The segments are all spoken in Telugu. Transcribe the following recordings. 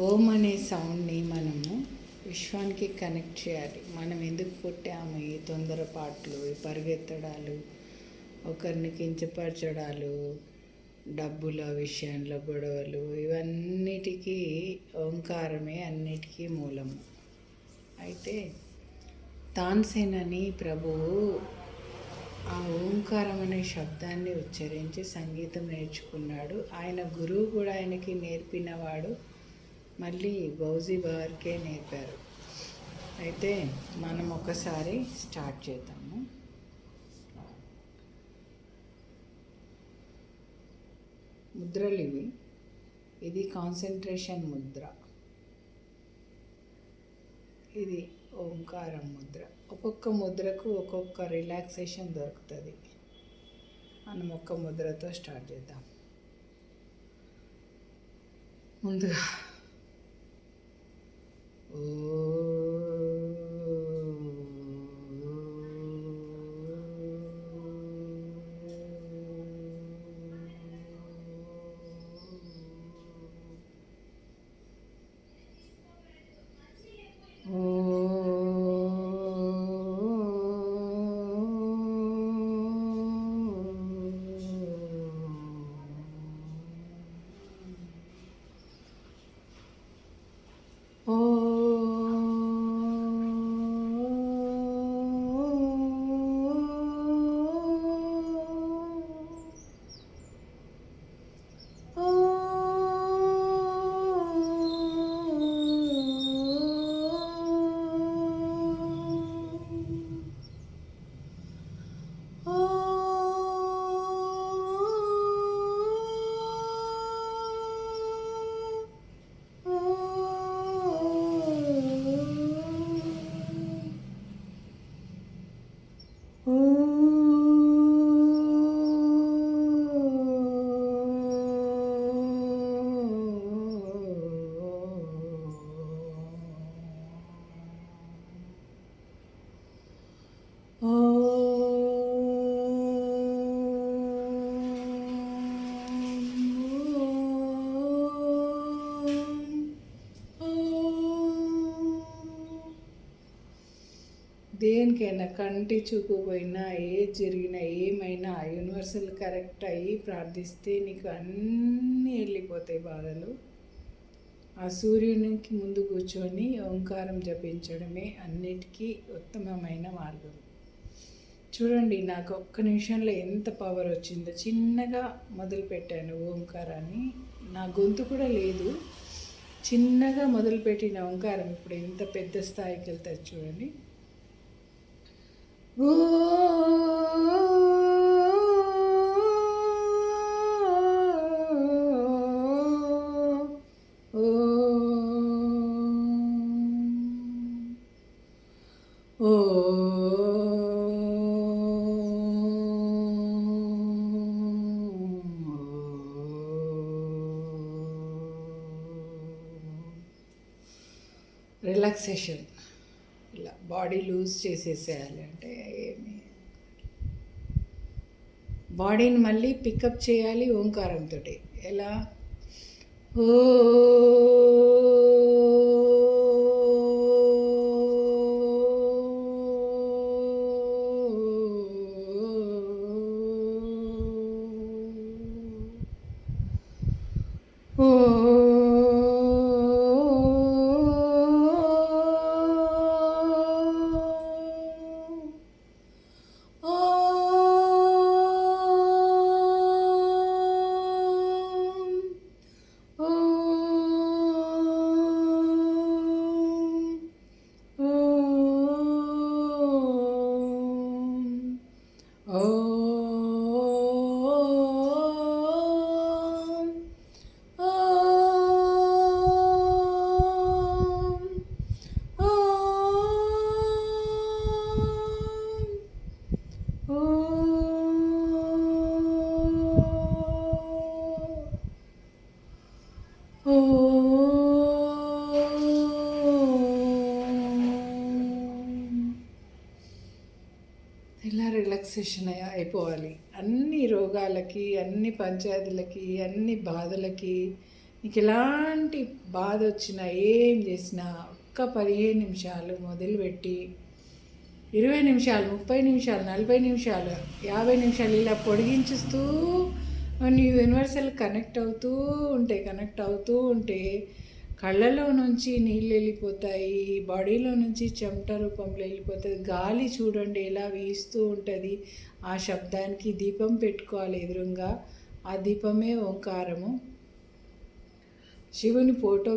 ఓం అనే సౌండ్ని మనము విశ్వానికి కనెక్ట్ చేయాలి. మనం ఎందుకు పుట్టాము? ఈ తొందరపాట్లు, ఈ పరిగెత్తడాలు, ఒకరిని కించపరచడాలు, డబ్బుల విషయంలో గొడవలు, ఇవన్నిటికీ ఓంకారమే అన్నిటికీ మూలము. అయితే తాన్సేన్ అని ప్రభువు ఆ ఓంకారం అనే శబ్దాన్ని ఉచ్చరించి సంగీతం నేర్చుకున్నాడు. ఆయన గురువు కూడా ఆయనకి నేర్పినవాడు మళ్ళీ బౌజీ బార్కే నేర్పారు. అయితే మనం ఒకసారి స్టార్ట్ చేద్దాము. ముద్రలు ఇవి. ఇది కాన్సన్ట్రేషన్ ముద్ర, ఇది ఓంకారం ముద్ర. ఒక్కొక్క ముద్రకు ఒక్కొక్క రిలాక్సేషన్ దొరుకుతుంది. మనం ఒక్క ముద్రతో స్టార్ట్ చేద్దాం. ముందుగా దేనికైనా కంటి చూపు పోయినా, ఏది జరిగినా, ఏమైనా యూనివర్సల్ కరెక్ట్ అయ్యి ప్రార్థిస్తే నీకు అన్నీ వెళ్ళిపోతాయి బాధలు. ఆ సూర్యునికి ముందు కూర్చొని ఓంకారం జపించడమే అన్నిటికీ ఉత్తమమైన మార్గం. చూడండి, నాకు ఒక్క నిమిషంలో ఎంత పవర్ వచ్చిందో. చిన్నగా మొదలుపెట్టాను ఓంకారాన్ని, నా గొంతు కూడా లేదు. చిన్నగా మొదలుపెట్టిన ఓంకారం ఇప్పుడు ఎంత పెద్ద స్థాయికి వెళ్తుంది చూడండి. ఓ రిలాక్సేషన్, ఇలా బాడీ లూజ్ చేసేసేయాలి. అంటే ఏమి, బాడీని మళ్ళీ పికప్ చేయాలి ఓంకారంతో. ఎలా? ఓ ఇలా రిలాక్సేషన్ అయిపోవాలి. అన్ని రోగాలకి, అన్ని పంచాయతీలకి, అన్ని బాధలకి నీకు ఎలాంటి బాధ వచ్చినా ఏం చేసినా ఒక్క 15 నిమిషాలు మొదలుపెట్టి 20 నిమిషాలు, 30 నిమిషాలు, 40 నిమిషాలు, 50 నిమిషాలు ఇలా పొడిగించుస్తూ నీ యూనివర్సల్ కనెక్ట్ అవుతూ ఉంటే కళ్ళలో నుంచి నీళ్ళు వెళ్ళిపోతాయి, బాడీలో నుంచి చెమట రూపంలో వెళ్ళిపోతుంది. గాలి చూడండి ఎలా వీస్తూ ఉంటుంది. ఆ శబ్దానికి దీపం పెట్టుకోవాలి ఎదురుగా. ఆ దీపమే ఓంకారము. శివుని ఫోటో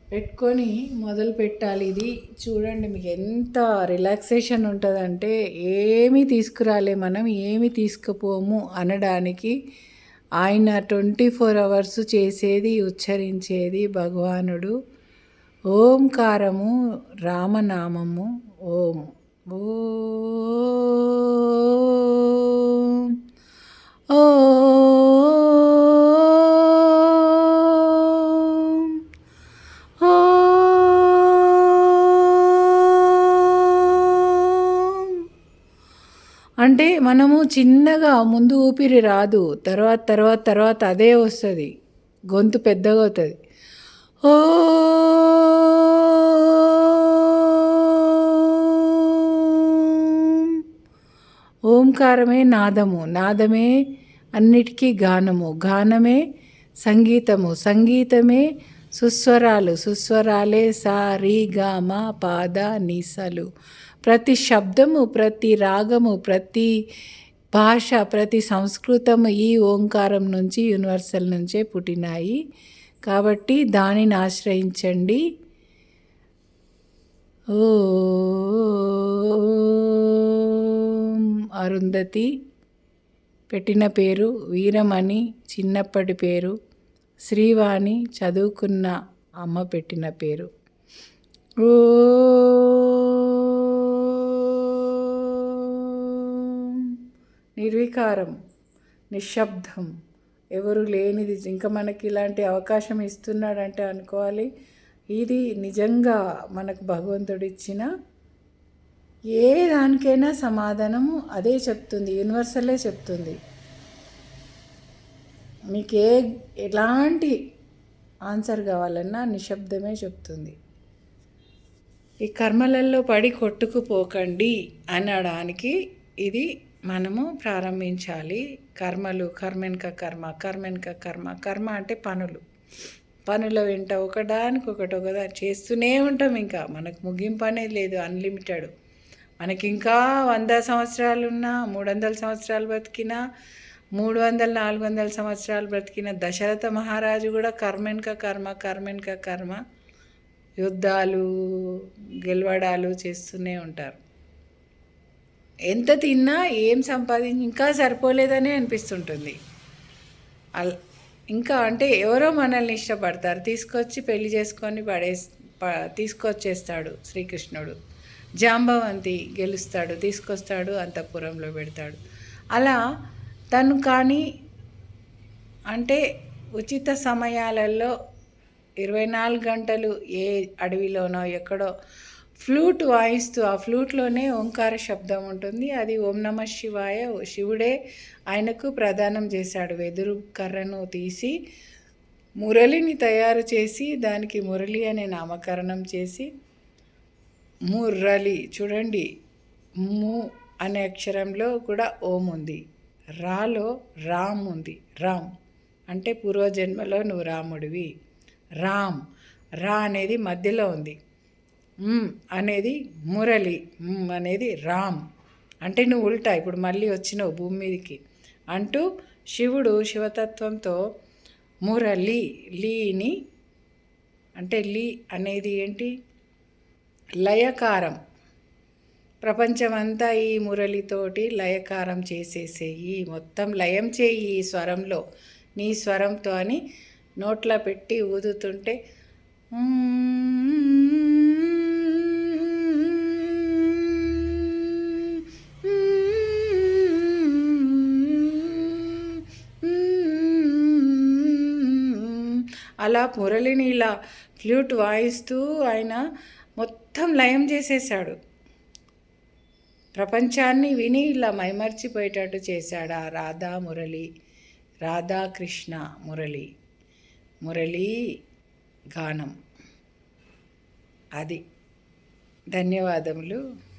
పెట్టుకొని మొదలు పెట్టాలి. ఇది చూడండి మీకు ఎంత రిలాక్సేషన్ ఉంటుందంటే ఏమీ తీసుకురాలే, మనం ఏమి తీసుకుపోము అనడానికి ఆయన 24 అవర్స్ చేసేది ఉచ్చరించేది భగవానుడు ఓంకారము, రామనామము. ఓం ఓం అంటే మనము చిన్నగా ముందు ఊపిరి రాదు, తర్వాత అదే వస్తుంది, గొంతు పెద్దగా అవుతుంది. ఓ ఓంకారమే నాదము, నాదమే అన్నిటికీ గానము, గానమే సంగీతము, సంగీతమే సుస్వరాలు, సుస్వరాలే సా రి గా మా పాద నిసలు. ప్రతి శబ్దము, ప్రతి రాగము, ప్రతి భాష, ప్రతి సంస్కృతము ఈ ఓంకారం నుంచి, యూనివర్సల్ నుంచే పుట్టినాయి. కాబట్టి దానిని ఆశ్రయించండి. ఓ అరుంధతి పెట్టిన పేరు, వీరమణి చిన్నప్పటి పేరు, శ్రీవాణి చదువుకున్న అమ్మ పెట్టిన పేరు. ఓ నిర్వికారం, నిశ్శబ్దం, ఎవరు లేనిది. ఇంకా మనకి ఇలాంటి అవకాశం ఇస్తున్నాడంటే అనుకోవాలి ఇది నిజంగా మనకు భగవంతుడు ఇచ్చిన ఏ దానికైనా సమాధానము అదే చెప్తుంది, యూనివర్సలే చెప్తుంది. మీకు ఎలాంటి ఆన్సర్ కావాలన్నా నిశ్శబ్దమే చెప్తుంది. ఈ కర్మలలో పడి కొట్టుకుపోకండి అనడానికి ఇది మనము ప్రారంభించాలి. కర్మలు, కర్మెన్క కర్మ, కర్మెన్క కర్మ. కర్మ అంటే పనుల వెంట ఒకదానికొకటి చేస్తూనే ఉంటాం. ఇంకా మనకు ముగింపు అనేది లేదు, అన్లిమిటెడ్. మనకి ఇంకా 100 సంవత్సరాలున్నా, 300 సంవత్సరాలు బ్రతికినా, 300, 400 సంవత్సరాలు బ్రతికిన దశరథ మహారాజు కూడా కర్మెన్క కర్మ యుద్ధాలు, గెలవడాలు చేస్తూనే ఉంటారు. ఎంత తిన్నా ఏం సంపాదించి ఇంకా సరిపోలేదనే అనిపిస్తుంటుంది. ఇంకా అంటే ఎవరో మనల్ని ఇష్టపడతారు, తీసుకొచ్చి పెళ్లి చేసుకొని తీసుకొచ్చేస్తాడు శ్రీకృష్ణుడు. జాంబవంతి గెలుస్తాడు, తీసుకొస్తాడు, అంతఃపురంలో పెడతాడు. అలా తను కానీ అంటే ఉచిత సమయాలలో 24 గంటలు ఏ అడవిలోనో ఎక్కడో ఫ్లూట్ వాయిస్తూ, ఆ ఫ్లూట్లోనే ఓంకార శబ్దం ఉంటుంది. అది ఓం నమ శివాయ. శివుడే ఆయనకు ప్రదానం చేశాడు. వెదురు కర్రను తీసి మురళిని తయారు చేసి దానికి మురళి అనే నామకరణం చేసి, మురళి చూడండి, ము అనే అక్షరంలో కూడా ఓం ఉంది, రాలో రామ్ ఉంది. రామ్ అంటే పూర్వజన్మలో నువ్వు రాముడివి. రామ్, రా అనేది మధ్యలో ఉంది. అనేది మురళి, అనేది రామ్ అంటే నువ్వు ఉల్టా ఇప్పుడు మళ్ళీ వచ్చినావు భూమి మీదకి అంటూ శివుడు శివతత్వంతో మురళి, లీని అంటే లీ అనేది ఏంటి, లయకారం. ప్రపంచమంతా ఈ మురళితోటి లయకారం చేసేసేయి, మొత్తం లయం చేయి ఈ స్వరంలో, నీ స్వరంతో అని నోట్లో పెట్టి ఊదుతుంటే అలా మురళిని ఇలా ఫ్లూట్ వాయిస్తూ ఆయన మొత్తం లయం చేసేసాడు. ప్రపంచాన్ని విని ఇలా మైమర్చిపోయేటట్టు చేశాడు ఆ రాధా మురళి. రాధాకృష్ణ మురళీ గానం. అది. ధన్యవాదములు.